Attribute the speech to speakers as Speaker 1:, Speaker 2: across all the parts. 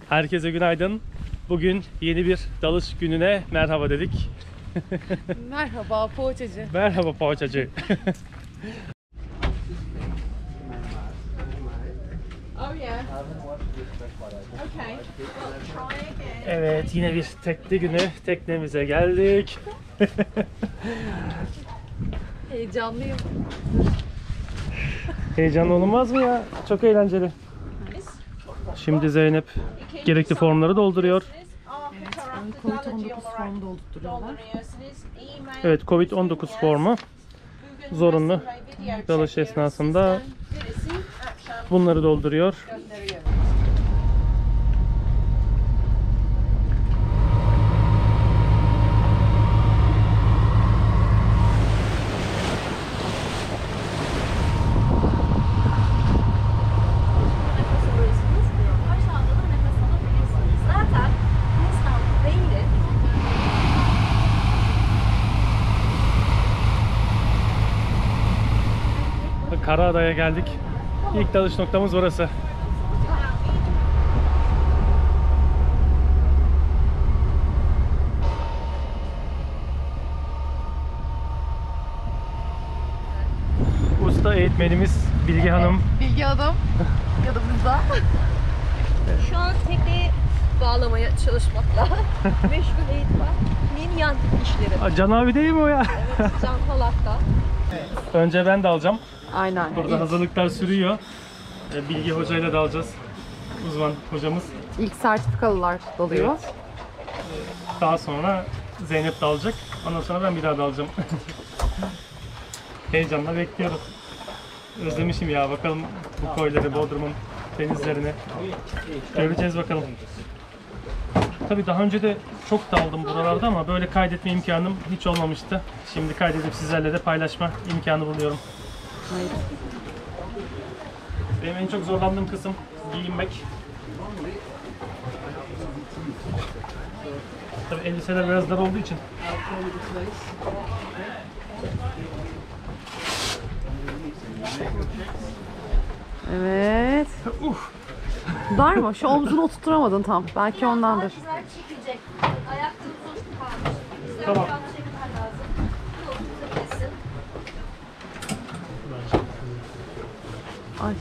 Speaker 1: Herkese günaydın. Bugün yeni bir dalış gününe merhaba dedik.
Speaker 2: Merhaba poğaçacı.
Speaker 1: Merhaba poğaçacı. Evet, yine bir tekne günü. Teknemize geldik.
Speaker 2: Heyecanlıyım.
Speaker 1: Heyecanlı olmaz mı ya? Çok eğlenceli. Şimdi Zeynep gerekli formları dolduruyor.
Speaker 2: Covid-19 formu doldurtuyorlar.
Speaker 1: Evet, Covid-19 formu zorunlu dalış esnasında bunları dolduruyor. Karaada'ya geldik. İlk dalış noktamız burası. Usta eğitmenimiz Bilge Hanım.
Speaker 2: Bilge Hanım yanımızda.
Speaker 3: Şu an tekneyi bağlamaya çalışmakla meşgul eğitmenin yan işleri.
Speaker 1: Can abi değil mi o ya?
Speaker 3: Evet, Can Palak'ta.
Speaker 1: Önce ben de alacağım.
Speaker 2: Aynen.
Speaker 1: Burada hazırlıklar sürüyor. Bilge hocayla da alacağız. Uzman hocamız.
Speaker 2: İlk sertifikalılar doluyor.
Speaker 1: Evet. Daha sonra Zeynep de alacak. Ondan sonra ben bir daha da alacağım. Heyecanla bekliyoruz. Özlemişim ya, bakalım bu koyları, Bodrum'un denizlerini. Göreceğiz bakalım. Tabii daha önce de çok daldım buralarda ama böyle kaydetme imkanım hiç olmamıştı. Şimdi kaydedip sizlerle de paylaşma imkanı buluyorum.
Speaker 2: Hayır.
Speaker 1: Benim en çok zorlandığım kısım giyinmek. Tabii elbiseler biraz dar olduğu için.
Speaker 2: Evet. Dar mı? Şu omzunu oturtturamadın tam. Belki ondandır.
Speaker 3: Güzel çekilecek. Ayakta uzun kalmış. Güzel
Speaker 1: Tamam.
Speaker 3: çekmen lazım. Oturtabilirsin.
Speaker 2: Ay.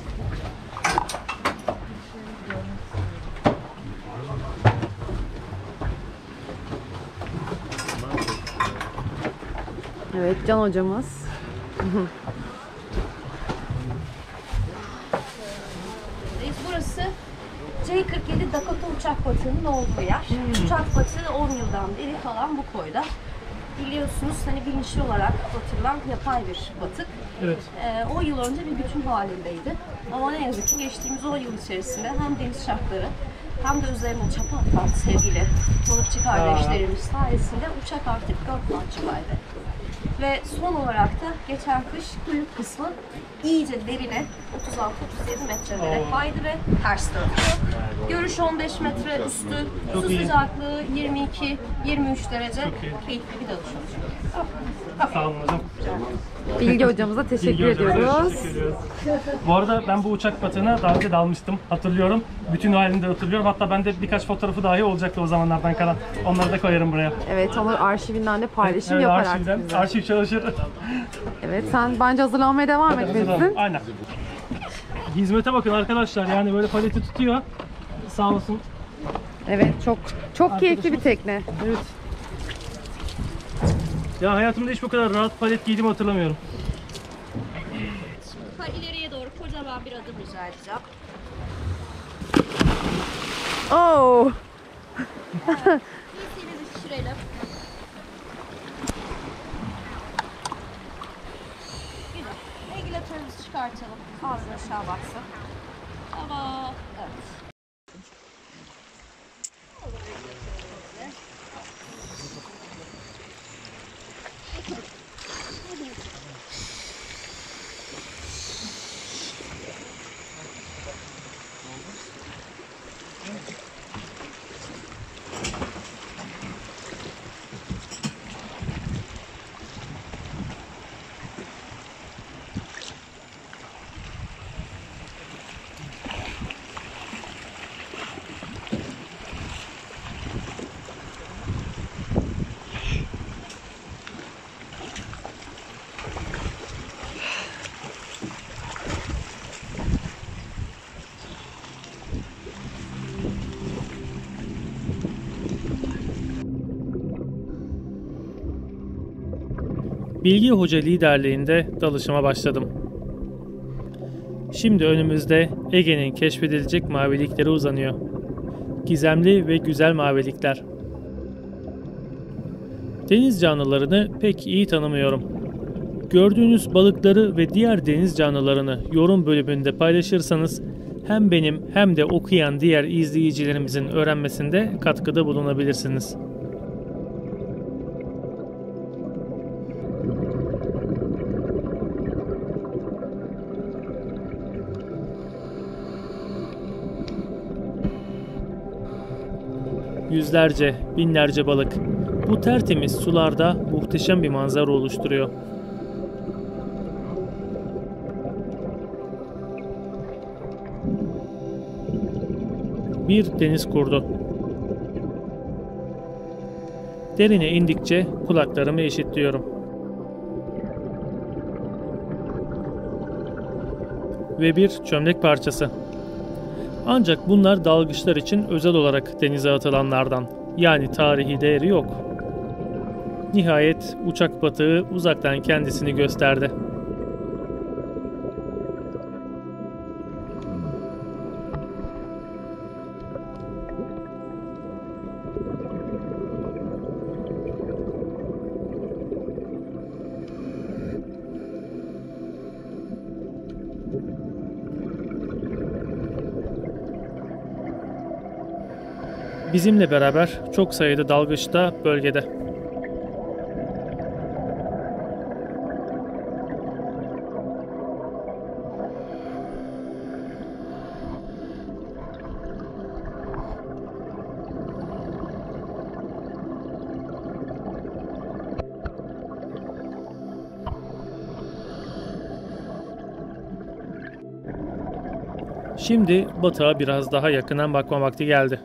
Speaker 2: Evet, Can hocamız.
Speaker 3: Burası C-47 Dakota uçak batığının olduğu yer. Uçak batığı 10 yıldan beri falan bu koyda. Biliyorsunuz hani bilinçli olarak batırılan yapay bir batık.
Speaker 1: Evet.
Speaker 3: 10 yıl önce bir bütün halindeydi. Ama ne yazık ki geçtiğimiz 10 yıl içerisinde hem deniz şartları hem de üzerine çapa atan sevgili balıkçı kardeşlerimiz sayesinde uçak artık 4 parçalaydı. Ve son olarak da geçen kış kuyruk kısmı iyice derine 36-37 metrelere kaydı ve ters döndü. Görüş 15 metre üstü, su sıcaklığı 22-23 derece, keyifli bir dalış olacak.
Speaker 1: Sağ olun hocam.
Speaker 2: Bilge hocamıza teşekkür
Speaker 1: Bilge hocama
Speaker 2: ediyoruz.
Speaker 1: teşekkür ediyoruz. Bu arada ben bu uçak batığına daha önce dalmıştım. Hatırlıyorum. Bütün halini de hatırlıyorum. Hatta bende birkaç fotoğrafı dahi olacaktı o zamanlardan kalan. Onları da koyarım buraya.
Speaker 2: Evet, onu arşivinden de paylaşım
Speaker 1: Evet,
Speaker 2: yapar
Speaker 1: arşivden,
Speaker 2: artık bize.
Speaker 1: arşiv çalışır.
Speaker 2: Evet, sen bence hazırlanmaya devam etmelisin.
Speaker 1: Aynen. Hizmete bakın arkadaşlar. Yani böyle paleti tutuyor. Sağ olsun.
Speaker 2: Evet, çok keyifli bir tekne.
Speaker 1: Evet. Ya hayatımda hiç bu kadar rahat palet giydiğimi hatırlamıyorum.
Speaker 3: İleriye doğru kocaman bir adım rica edeceğim.
Speaker 2: Oh!
Speaker 3: Dirseğimizi şişirelim. Güzel. Regülatörümüzü çıkartalım. Ağzı aşağı baksın. Tamam. Evet.
Speaker 1: Bilgi Hoca liderliğinde dalışıma başladım. Şimdi önümüzde Ege'nin keşfedilecek mavilikleri uzanıyor. Gizemli ve güzel mavilikler. Deniz canlılarını pek iyi tanımıyorum. Gördüğünüz balıkları ve diğer deniz canlılarını yorum bölümünde paylaşırsanız hem benim hem de okuyan diğer izleyicilerimizin öğrenmesinde katkıda bulunabilirsiniz. Yüzlerce, binlerce balık bu tertemiz sularda muhteşem bir manzara oluşturuyor. Bir deniz kurdu. Derine indikçe kulaklarımı eşitliyorum. Ve bir çömlek parçası. Ancak bunlar dalgıçlar için özel olarak denize atılanlardan. Yani tarihi değeri yok. Nihayet uçak batığı uzaktan kendisini gösterdi. Bizimle beraber çok sayıda dalgıç da bölgede. Şimdi batığa biraz daha yakından bakma vakti geldi.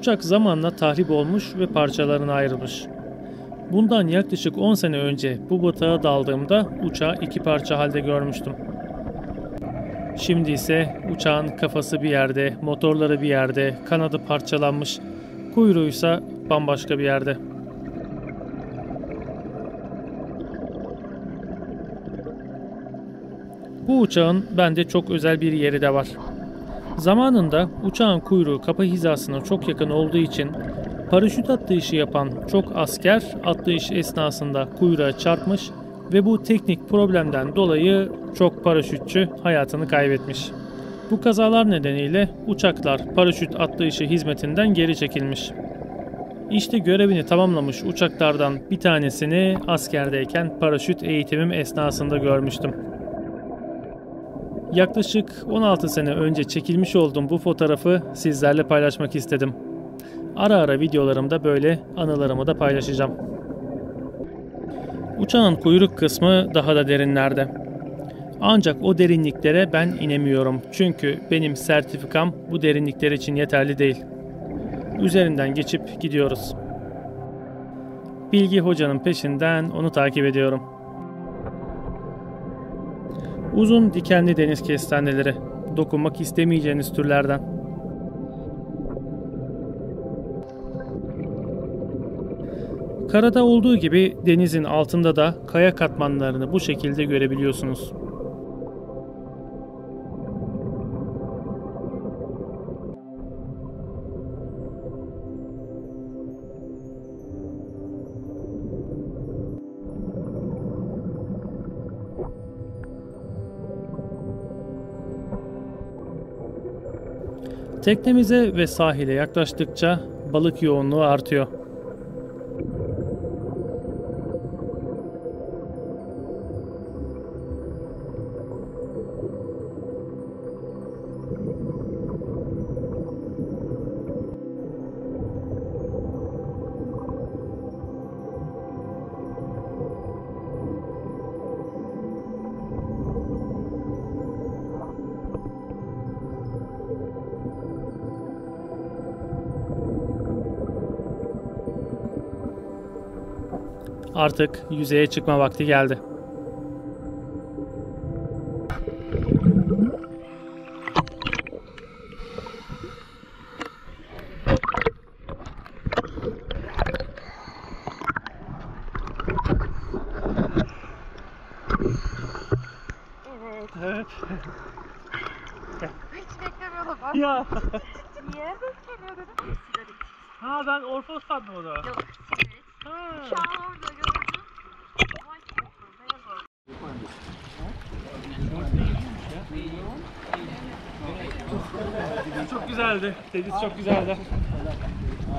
Speaker 1: Uçak zamanla tahrip olmuş ve parçalarına ayrılmış. Bundan yaklaşık 10 sene önce bu batığa daldığımda uçağı iki parça halde görmüştüm. Şimdi ise uçağın kafası bir yerde, motorları bir yerde, kanadı parçalanmış, kuyruğuysa bambaşka bir yerde. Bu uçağın bende çok özel bir yeri de var. Zamanında uçağın kuyruğu kapı hizasına çok yakın olduğu için paraşüt atlayışı yapan çok asker atlayış esnasında kuyruğa çarpmış ve bu teknik problemden dolayı çok paraşütçü hayatını kaybetmiş. Bu kazalar nedeniyle uçaklar paraşüt atlayışı hizmetinden geri çekilmiş. İşte görevini tamamlamış uçaklardan bir tanesini askerdeyken paraşüt eğitimim esnasında görmüştüm. Yaklaşık 16 sene önce çekilmiş olduğum bu fotoğrafı sizlerle paylaşmak istedim. Ara ara videolarımda böyle anılarımı da paylaşacağım. Uçağın kuyruk kısmı daha da derinlerde. Ancak o derinliklere ben inemiyorum. Çünkü benim sertifikam bu derinlikler için yeterli değil. Üzerinden geçip gidiyoruz. Bilgi Hoca'nın peşinden onu takip ediyorum. Uzun dikenli deniz kestaneleri, dokunmak istemeyeceğiniz türlerden. Karada olduğu gibi denizin altında da kaya katmanlarını bu şekilde görebiliyorsunuz. Teknemize ve sahile yaklaştıkça balık yoğunluğu artıyor. artık yüzeye çıkma vakti geldi. Evet.
Speaker 2: Hiç beklemiyordum.
Speaker 1: Ya.
Speaker 2: Niye?
Speaker 1: Ha ben Orfos sandım onu.
Speaker 2: Yok,
Speaker 1: Ha.
Speaker 2: Şahı orada gördüm.
Speaker 1: Çok güzeldi. Deniz çok güzeldi.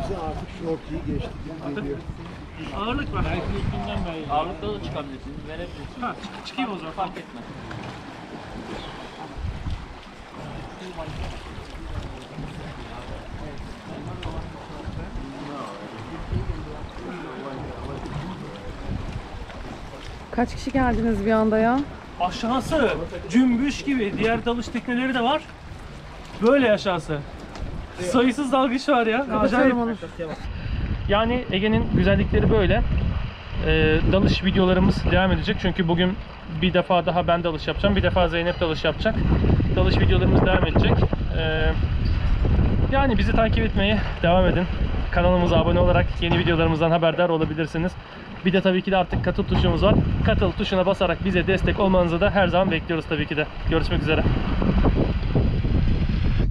Speaker 4: Bize artık şort iyi geçti. Geliyor.
Speaker 1: Ağırlık var.
Speaker 5: Ağırlıkta da çıkabilirsin, verebilirsin.
Speaker 1: Ha, çıkayım o zaman.
Speaker 5: Fark etmez.
Speaker 2: Kaç kişi geldiniz bir anda ya?
Speaker 1: Aşağısı cümbüş gibi. Diğer dalış tekneleri de var. Böyle aşağısı. Sayısız dalgıç var ya. Acayip.
Speaker 2: Kapatıyorum onu.
Speaker 1: Yani Ege'nin güzellikleri böyle. Dalış videolarımız devam edecek. Çünkü bugün bir defa daha ben dalış yapacağım. Bir defa Zeynep dalış yapacak. Dalış videolarımız devam edecek. Yani bizi takip etmeye devam edin. Kanalımıza abone olarak yeni videolarımızdan haberdar olabilirsiniz. Bir de tabii ki de artık katıl tuşumuz var. Katıl tuşuna basarak bize destek olmanızı da her zaman bekliyoruz tabii ki de. Görüşmek üzere.